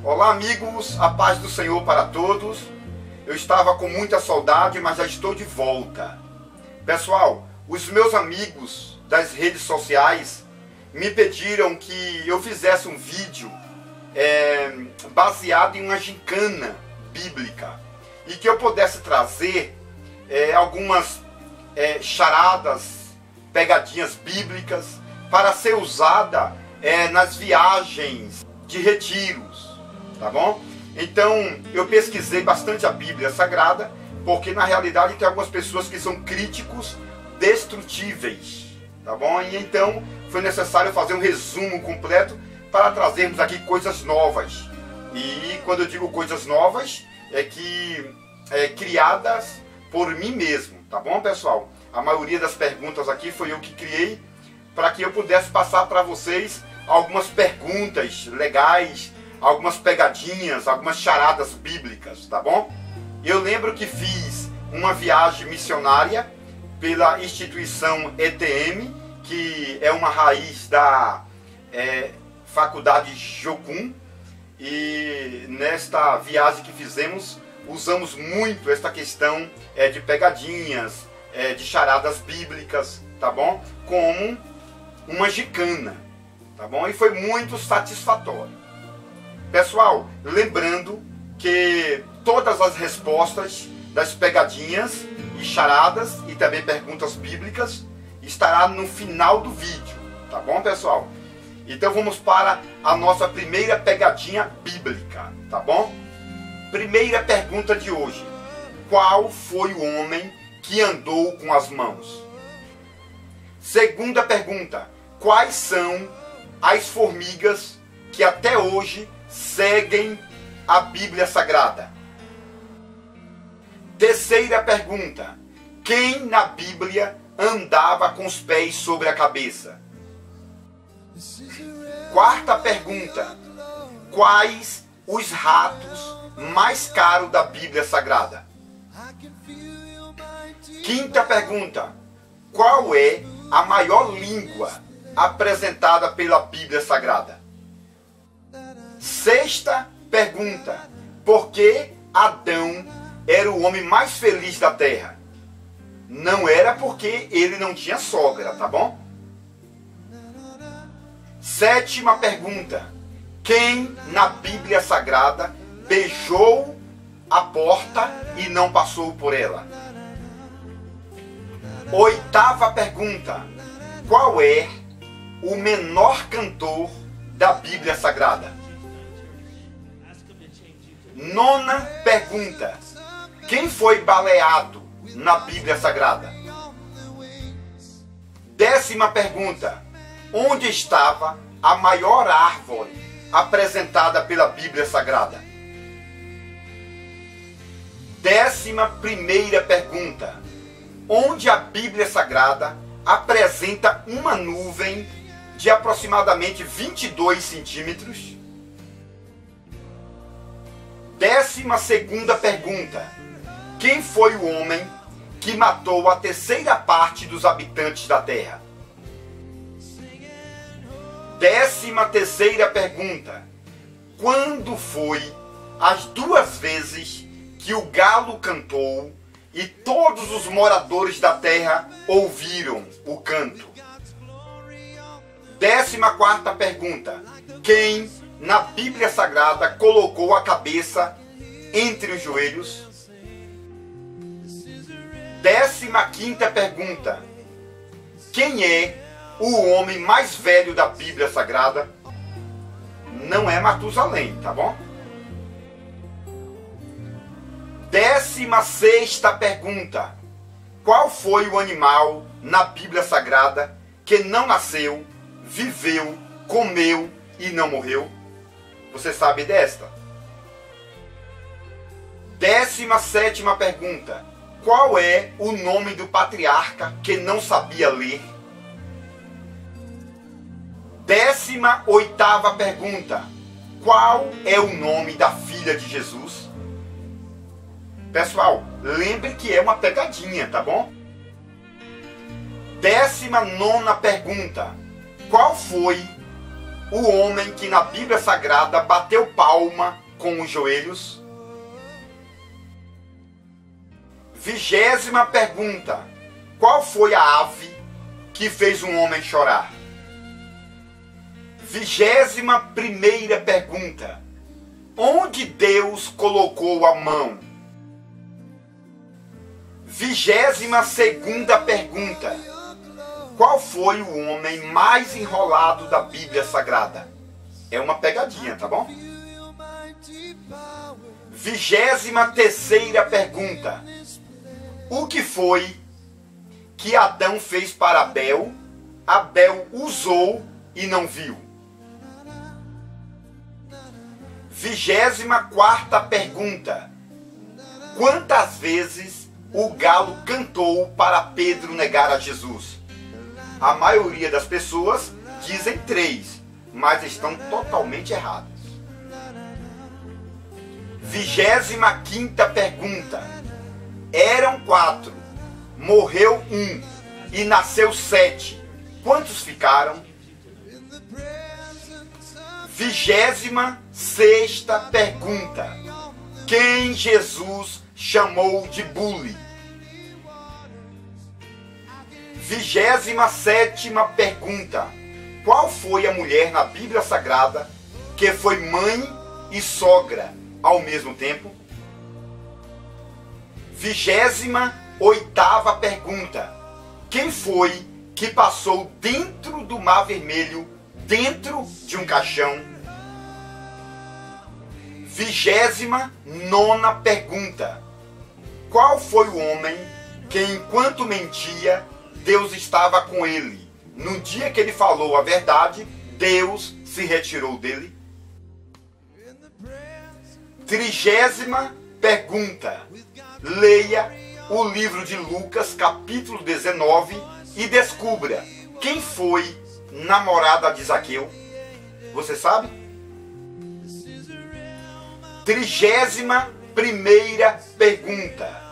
Olá amigos, a paz do Senhor para todos. Eu estava com muita saudade, mas já estou de volta. Pessoal, os meus amigos das redes sociais me pediram que eu fizesse um vídeo baseado em uma gincana bíblica e que eu pudesse trazer algumas charadas, pegadinhas bíblicas para ser usada nas viagens de retiros. Tá bom? Então, eu pesquisei bastante a Bíblia Sagrada, porque na realidade tem algumas pessoas que são críticos destrutíveis. Tá bom? E então, foi necessário fazer um resumo completo para trazermos aqui coisas novas. E quando eu digo coisas novas, é que criadas por mim mesmo. Tá bom, pessoal? A maioria das perguntas aqui foi eu que criei, para que eu pudesse passar para vocês algumas perguntas legais, algumas pegadinhas, algumas charadas bíblicas, tá bom? Eu lembro que fiz uma viagem missionária pela instituição ETM, que é uma raiz da Faculdade Jocum, e nesta viagem que fizemos, usamos muito esta questão de pegadinhas, de charadas bíblicas, tá bom? Como uma gincana, tá bom? E foi muito satisfatório. Pessoal, lembrando que todas as respostas das pegadinhas e charadas e também perguntas bíblicas estará no final do vídeo, tá bom, pessoal? Então vamos para a nossa primeira pegadinha bíblica, tá bom? Primeira pergunta de hoje: qual foi o homem que andou com as mãos? Segunda pergunta: quais são as formigas que até hoje seguem a Bíblia Sagrada? Terceira pergunta: quem na Bíblia andava com os pés sobre a cabeça? Quarta pergunta: quais os ratos mais caros da Bíblia Sagrada? Quinta pergunta: qual é a maior língua apresentada pela Bíblia Sagrada? Sexta pergunta: por que Adão era o homem mais feliz da terra? Não era porque ele não tinha sogra, tá bom? Sétima pergunta: quem na Bíblia Sagrada beijou a porta e não passou por ela? Oitava pergunta: qual é o menor cantor da Bíblia Sagrada? Nona pergunta: quem foi baleado na Bíblia Sagrada? Décima pergunta: onde estava a maior árvore apresentada pela Bíblia Sagrada? Décima primeira pergunta: onde a Bíblia Sagrada apresenta uma nuvem de aproximadamente 22 centímetros? Décima segunda pergunta: quem foi o homem que matou a terceira parte dos habitantes da terra? Décima terceira pergunta: quando foi as duas vezes que o galo cantou e todos os moradores da terra ouviram o canto? Décima quarta pergunta: quem na Bíblia Sagrada colocou a cabeça entre os joelhos? Décima quinta pergunta: quem é o homem mais velho da Bíblia Sagrada? Não é Matusalém, tá bom? Décima sexta pergunta: qual foi o animal na Bíblia Sagrada que não nasceu, viveu, comeu e não morreu? Você sabe desta? Décima sétima pergunta: qual é o nome do patriarca que não sabia ler? Décima oitava pergunta: qual é o nome da filha de Jesus? Pessoal, lembre que é uma pegadinha, tá bom? Décima nona pergunta: qual foi o homem que na Bíblia Sagrada bateu palma palma com os joelhos? 20ª pergunta. Qual foi a ave que fez um homem chorar? 21ª pergunta. Onde Deus colocou a mão? 22ª pergunta. Qual foi o homem mais enrolado da Bíblia Sagrada? É uma pegadinha, tá bom? 23ª pergunta. O que foi que Adão fez para Abel? Abel usou e não viu. 24ª pergunta. Quantas vezes o galo cantou para Pedro negar a Jesus? A maioria das pessoas dizem 3, mas estão totalmente erradas. 25ª pergunta. Eram 4, morreu 1 e nasceu 7. Quantos ficaram? 26ª pergunta. Quem Jesus chamou de bully? 27ª pergunta. Qual foi a mulher na Bíblia Sagrada que foi mãe e sogra ao mesmo tempo? 28ª pergunta. Quem foi que passou dentro do Mar Vermelho, dentro de um caixão? 29ª pergunta. Qual foi o homem que, enquanto mentia, Deus estava com ele? No dia que ele falou a verdade, Deus se retirou dele. 30ª pergunta. Leia o livro de Lucas, capítulo 19, e descubra quem foi namorada de Zaqueu. Você sabe? 31ª pergunta.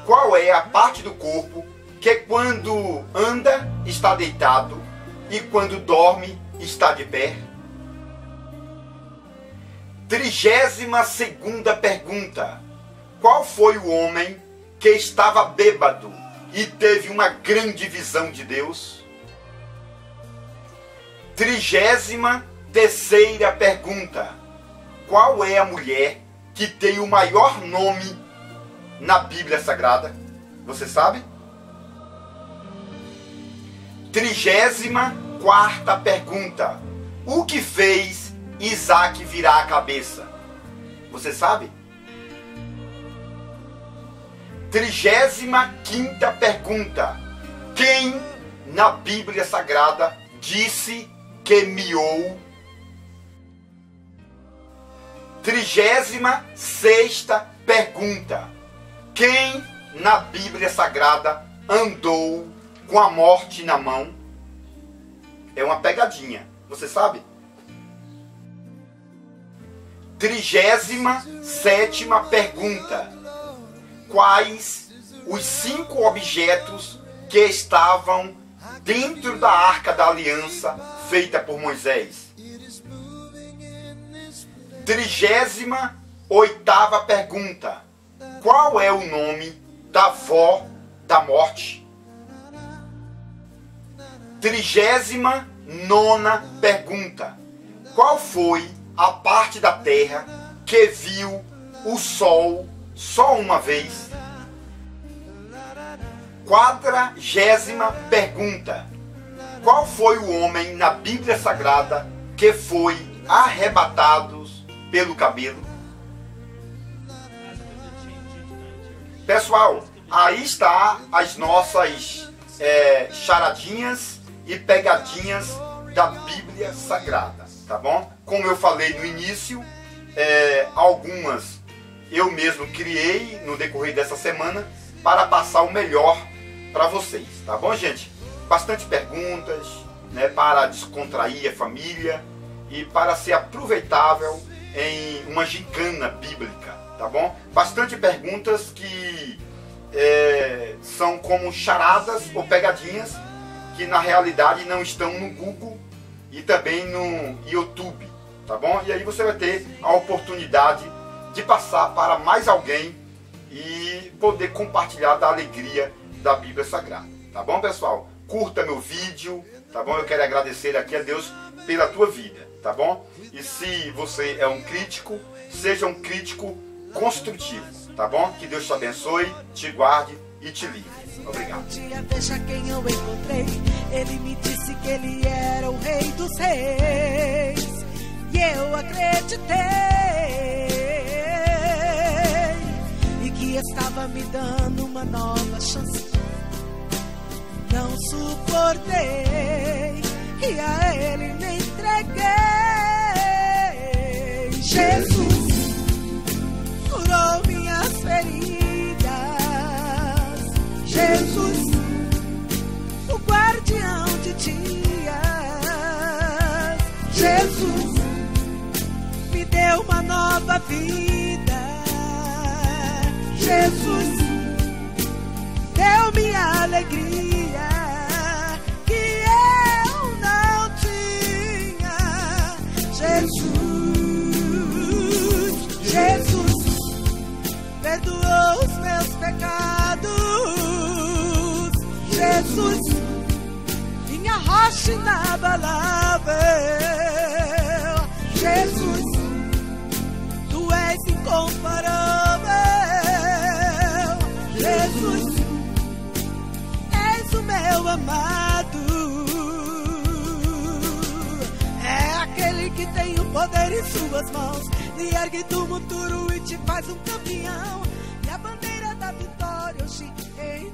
Qual é a parte do corpo que quando anda está deitado e quando dorme está de pé? 32ª pergunta. Qual foi o homem que estava bêbado e teve uma grande visão de Deus? 33ª pergunta. Qual é a mulher que tem o maior nome na Bíblia Sagrada? Você sabe? 34ª pergunta. O que fez Isaac virar a cabeça? Você sabe? 35ª pergunta. Quem na Bíblia Sagrada disse que miou? 36ª pergunta. Quem na Bíblia Sagrada andou com a morte na mão? É uma pegadinha, você sabe? 37ª pergunta. Quais os 5 objetos que estavam dentro da Arca da Aliança feita por Moisés? 38ª pergunta. Qual é o nome da avó da morte? 39ª pergunta. Qual foi a parte da terra que viu o sol só uma vez? 40ª pergunta. Qual foi o homem na Bíblia Sagrada que foi arrebatado pelo cabelo? Pessoal, aí está as nossas charadinhas e pegadinhas da Bíblia Sagrada, tá bom? Como eu falei no início, algumas eu mesmo criei no decorrer dessa semana para passar o melhor para vocês, tá bom, gente? Bastante perguntas, né, para descontrair a família e para ser aproveitável em uma gincana bíblica, tá bom? Bastante perguntas que são como charadas ou pegadinhas que na realidade não estão no Google e também no YouTube, tá bom? E aí você vai ter a oportunidade de passar para mais alguém e poder compartilhar da alegria da Bíblia Sagrada, tá bom, pessoal? Curta meu vídeo, tá bom? Eu quero agradecer aqui a Deus pela tua vida, tá bom? E se você é um crítico, seja um crítico construtivo, tá bom? Que Deus te abençoe, te guarde e te livre. Obrigado. Veja quem eu encontrei. Ele me disse que ele era o rei dos reis. E eu acreditei. E que estava me dando uma nova chance. Não suportei. E a ele me entreguei. Jesus curou minhas feridas. Jesus, o guardião de dias. Jesus me deu uma nova vida. Jesus deu-me alegria que eu não tinha. Jesus perdoou os meus pecados. Jesus, minha rocha inabalável. Jesus, tu és incomparável. Jesus, és o meu amado. É aquele que tem o poder em suas mãos. Lhe ergue do monturo e te faz um campeão. E a bandeira da vitória hoje em